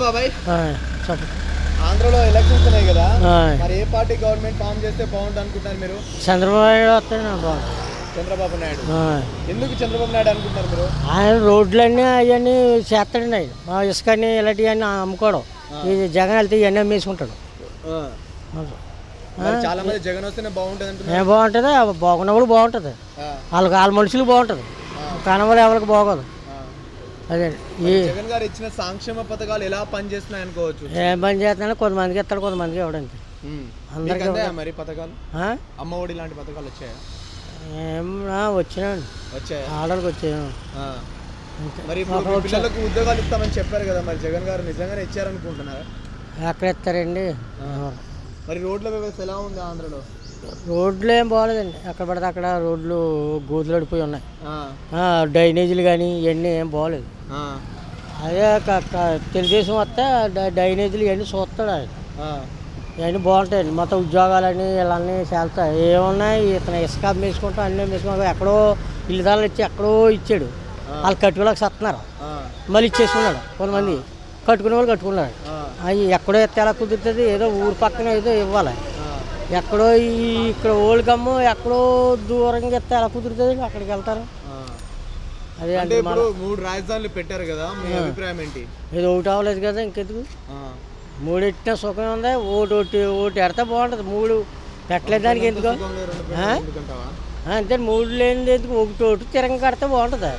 బాబాయ్. చెప్పు. ఆంధ్రలో ఎలక్షన్స్ ఉన్నాయి కదా, మరి ఏ పార్టీ గవర్నమెంట్ ఫామ్ చేస్తే బాగుంటుంది అనుకుంటున్నారు మీరు? చంద్రబాబు నాయుడు వస్తాడు బాగుంది. చంద్రబాబు నాయుడు. ఎందుకు చంద్రబాబు నాయుడు అనుకుంటున్నారు మీరు? ఆయన రోడ్లన్నీ అవన్నీ చేస్తాడండి. ఆయన మా ఇసుకని ఇలాంటివన్నీ అమ్ముకోవడం. ఇది జగన్ వెళ్తే ఇవన్నీ అమ్మేసుకుంటాడు. చాలా మంది జగన్ వస్తేనే బాగుంటుంది అంటున్నారు. ఏం బాగుంటుంది? బాగున్నప్పుడు బాగుంటుంది. వాళ్ళ మనుషులు బాగుంటుంది, కనవలు ఎవరికి బాగోదు. అదే జగన్ గారు ఇచ్చిన సంక్షేమ పథకాలు ఎలా పనిచేస్తున్నాయి అనుకోవచ్చు? ఏం పని చేస్తున్నాడు? కొంతమందికి ఇస్తాడు, కొంతమందికి ఇవ్వడానికి. అందరికీ మరి పథకాలు అమ్మ ఒడి లాంటి పథకాలు వచ్చాయా? వచ్చినాయండి, వచ్చాయా? ఆర్డర్కి వచ్చాయి. మరి పిల్లలకు ఉద్యోగాలు ఇస్తామని చెప్పారు కదా, మరి జగన్ గారు నిజంగానే ఇచ్చారనుకుంటున్నారా? ఎక్కడ ఇస్తారండి? మరి రోడ్ల వ్యవస్థ ఎలా ఉంది ఆంధ్రలో? రోడ్లు ఏం బాగోలేదండి. ఎక్కడ పడితే అక్కడ రోడ్లు గోతులు అడిపోయి ఉన్నాయి. డ్రైనేజీలు కానీ ఇవన్నీ ఏం బాగోలేదు. అదే తెలుగుదేశం వస్తే డ్రైనేజీలు ఇవన్నీ చూస్తాడు ఆయన. ఇవన్నీ బాగుంటాయండి. మొత్తం ఉద్యోగాలని ఇవన్నీ చేస్తాయి. ఏమున్నాయి, ఇతను ఇసుక అమ్మేసుకుంటాం, అన్నీ అమ్మేసుకుంటాం. ఎక్కడో ఇల్లుదారులు ఇచ్చి ఎక్కడో ఇచ్చాడు. వాళ్ళు కట్టుకోలేక సత్తున్నారు, మళ్ళీ ఇచ్చేసుకున్నాడు. కొంతమంది కట్టుకునే వాళ్ళు కట్టుకున్నాడు. అవి ఎక్కడో ఎత్తే ఎలా కుదురుతుంది? ఏదో ఊరు పక్కన ఏదో ఇవ్వాలి. ఎక్కడో ఇక్కడ ఓల్కమ్మ ఎక్కడో దూరంగా ఎత్తే ఎలా కుదురుతుంది? అక్కడికి వెళ్తారు. అదే అంటే 3 రాజధానులు పెట్టారు కదా, మీ అభిప్రాయం ఏంటి? ఇది ఒకటి అవ్వలేదు కదా, ఇంకెందుకు? 3 ఎట్టినా సుఖం ఉంది. ఒకటి ఎడితే బాగుంటుంది. 3 పెట్టలేదు దానికి ఎందుకు? అంతే 3 లేనిది ఎందుకు? ఒకటి తిరంగ కడితే బాగుంటుంది.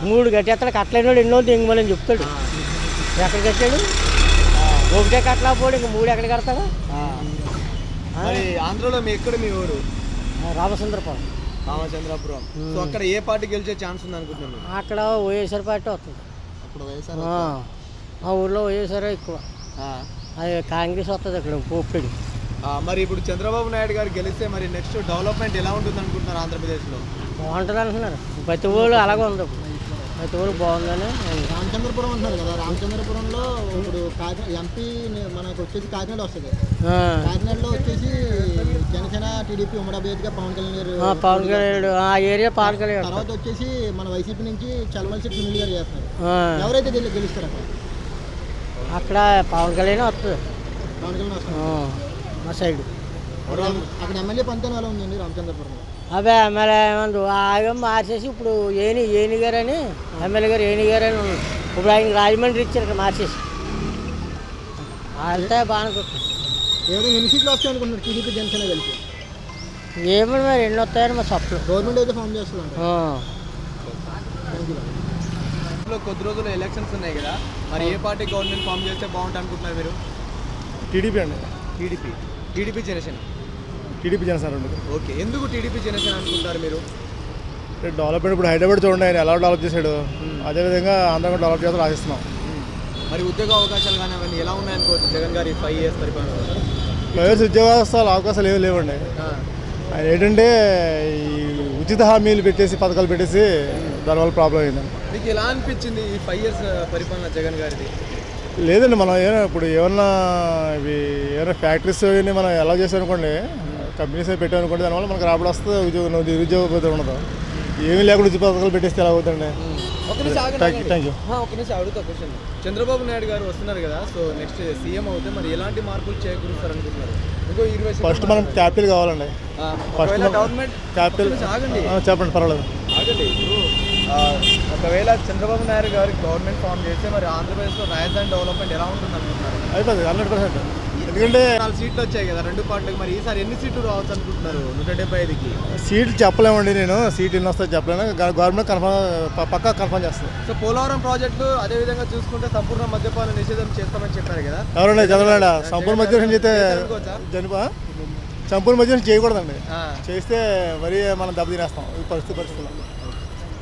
3 కట్టేస్తాడు. కట్టలేని ఎన్నో దింగమని చెప్తాడు. ఎక్కడ కట్టాడు? ఒకటే కట్టలేకపోడు, ఇంక 3 ఎక్కడ కడతాడు? ఆంధ్రలో ఎక్కడ మీ ఊరు? రామచంద్రపురం. రామచంద్రపురం. సో అక్కడ ఏ పార్టీ గెలిచే ఛాన్స్ ఉంది అనుకుంటున్నాను? అక్కడ వైఎస్ఆర్ పార్టీ వస్తుంది. అప్పుడు వైఎస్ఆర్ మా ఊర్లో వైఎస్ఆర్ ఎక్కువ. అది కాంగ్రెస్ వస్తుంది అక్కడ పోపెడు. మరి ఇప్పుడు చంద్రబాబు నాయుడు గారు గెలిస్తే మరి నెక్స్ట్ డెవలప్మెంట్ ఎలా ఉంటుంది అనుకుంటున్నారు ఆంధ్రప్రదేశ్లో? బాగుంటుంది అంటున్నారు. ప్రతి ఊళ్ళు అలాగే ఉంది. ప్రతి ఊరు బాగుందని. రామచంద్రపురం అంటున్నారు కదా, రామచంద్రపురంలో ఇప్పుడు ఎంపీ మనకు వచ్చేసి కాకినాడ వస్తుంది. కాకినాడలో వచ్చేసి జనసేన టీడీపీ ఉమ్మడి అభ్యర్థిగా పవన్ కళ్యాణ్ గారు. ఆ ఏరియా పవన్ కళ్యాణ్. తర్వాత వచ్చేసి మన వైసీపీ నుంచి చలమలశెట్టి సునీల్ గారు చేస్తారు. ఎవరైతే గెలుస్తారు అక్కడ పవన్ కళ్యాణ్ వస్తుంది. పవన్ కళ్యాణ్ వస్తారు మా సైడ్. అక్కడ ఎమ్మెల్యే పంతం ఎలా ఉందండి రామచంద్రపురంలో? అదే ఎమ్మెల్యే ఏమందు ఆగం మార్చేసి ఇప్పుడు ఏని గారు అని ఎమ్మెల్యే గారు ఏని గారు అని ఉన్నాడు. ఇప్పుడు ఆయన రాజమండ్రి ఇచ్చారు ఇక్కడ మార్చేసి. అంతే బాగా ఎన్ని సీట్లు వస్తాయి అనుకుంటున్నారు టీడీపీ జనసేన కలిసి? ఏమో మరి ఎన్ని వస్తాయని మా సప్లు గవర్నమెంట్ అయితే ఫామ్ చేస్తున్నాం. కొద్ది రోజులు ఎలక్షన్స్ ఉన్నాయి కదా, మరి ఏ పార్టీ గవర్నమెంట్ ఫామ్ చేస్తే బాగుంటుంది అనుకుంటున్నారు మీరు? టీడీపీ అండి. టీడీపీ జనసేన. టీడీపీ జనసేన అండి. ఓకే, ఎందుకు టీడీపీ జనసేన అనుకుంటారు మీరు? డెవలప్మెంట్ ఇప్పుడు హైదరాబాద్ చూడండి, ఆయన ఎలా డెవలప్ చేశాడు, అదేవిధంగా ఆంధ్ర కూడా డెవలప్ చేయాలని ఆశిస్తున్నాం. మరి ఉద్యోగ అవకాశాలు కానీ అవన్నీ ఎలా ఉన్నాయనుకోవచ్చు జగన్ గారి 5 years పరిపాలన? 5 years ఉద్యోగాలు అవకాశాలు ఏమి లేవండి. ఆయన ఏంటంటే ఈ ఉచిత హామీలు పెట్టేసి పథకాలు పెట్టేసి దానివల్ల ప్రాబ్లం అయిందండి. మీకు ఎలా అనిపించింది ఈ 5 years పరిపాలన జగన్ గారిది? లేదండి, మనం ఇప్పుడు ఏమన్నా ఫ్యాక్టరీస్ అవన్నీ మనం ఎలా చేసామనుకోండి, కంపెనీస్ పెట్టామనుకోండి, దానివల్ల మనకు రాబడి వస్తుంది, నిరుద్యోగ ఉండదు. ఏమీ లేకుండా ఉచిత పథకాలు పెట్టేస్తే ఎలా అవుతుందండి? Thank you. ఒక నిమిషం అడుగుతా క్వశ్చన్. చంద్రబాబు నాయుడు గారు వస్తున్నారు కదా, సో నెక్స్ట్ సీఎం అవుతే మరి ఎలాంటి మార్పులు చేకూరుస్తారు అనుకుంటున్నారు? ఫస్ట్ మనం క్యాపిటల్ కావాలండి. ఫస్ట్ గవర్నమెంట్ క్యాపిటల్ చెప్పండి, పర్వాలేదు. ఆగండి. ఇప్పుడు ఒకవేళ చంద్రబాబు నాయుడు గారు గవర్నమెంట్ ఫామ్ చేస్తే మరి ఆంధ్రప్రదేశ్లో రాజధాని డెవలప్మెంట్ ఎలా ఉంటుంది అనుకుంటున్నారు? అయిపోతుంది 100%. ఎందుకంటే 4 సీట్లు వచ్చాయి కదా 2 పార్టీలకు, మరి ఈసారి ఎన్ని సీట్లు రావచ్చు అనుకుంటున్నారు? 175కి. సీట్లు చెప్పలేమండి, నేను సీట్ ఎన్ని వస్తాయి చెప్పలేను. గవర్నమెంట్ పక్కా కన్ఫర్మ్ చేస్తుంది. సో పోలవరం ప్రాజెక్టు అదేవిధంగా చూసుకుంటే సంపూర్ణ మద్యపాన నిషేధం చేస్తామని చెప్పారు కదా, ఎవరండి చదవలేండి? సంపూర్ణ మద్యపానం చేస్తే సంపూర్ణ మద్యపానం చేయకూడదండి. చేస్తే మరీ మనం దెబ్బతినేస్తాం ఈ పరిస్థితుల్లో.